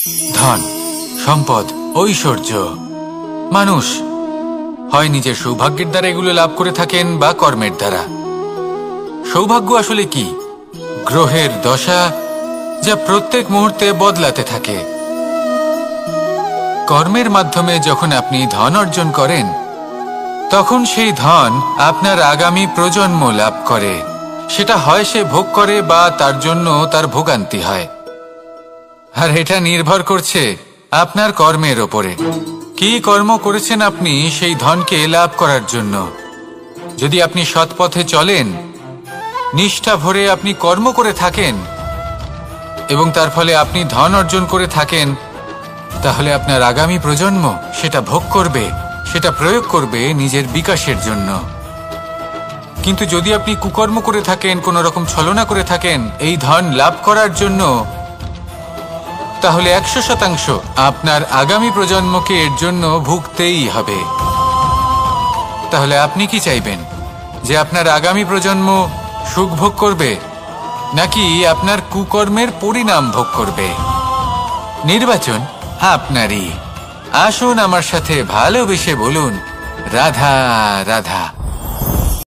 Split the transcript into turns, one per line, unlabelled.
ধন, সম্পদ, ঐশ্বর্য। মানুষ হয় নিজের সৌভাগ্যের দ্বারা এগুলো লাভ করে থাকেন বা কর্মের দ্বারা। সৌভাগ্য আসলে কি? গ্রহের দশা যা প্রত্যেক মুহূর্তে বদলাতে থাকে। কর্মের মাধ্যমে যখন আপনি ধন অর্জন করেন, তখন সেই ধন আপনার আগামী প্রজন্ম লাভ করে। সেটা হয় সে ভোগ করে বা তার জন্য তার ভোগান্তি হয়। আর এটা নির্ভর করছে আপনার কর্মের ওপরে। কি কর্ম করেছেন আপনি সেই ধনকে লাভ করার জন্য। যদি আপনি সৎ পথে চলেন, নিষ্ঠা ভরে আপনি কর্ম করে থাকেন এবং তার ফলে আপনি ধন অর্জন করে থাকেন, তাহলে আপনার আগামী প্রজন্ম সেটা ভোগ করবে, সেটা প্রয়োগ করবে নিজের বিকাশের জন্য। কিন্তু যদি আপনি কুকর্ম করে থাকেন, কোনো রকম ছলনা করে থাকেন এই ধন লাভ করার জন্য, তাহলে 100% আপনার আগামী প্রজন্মকে এর জন্য ভুগতেই হবে। তাহলে আপনি কি চাইবেন? যে আপনার আগামী প্রজন্ম সুখ ভোগ করবে, নাকি আপনার কুকর্মের পরিণাম ভোগ করবে? নির্বাচন আপনারই। আসুন আমার সাথে ভালোবেসে বলুন রাধা রাধা।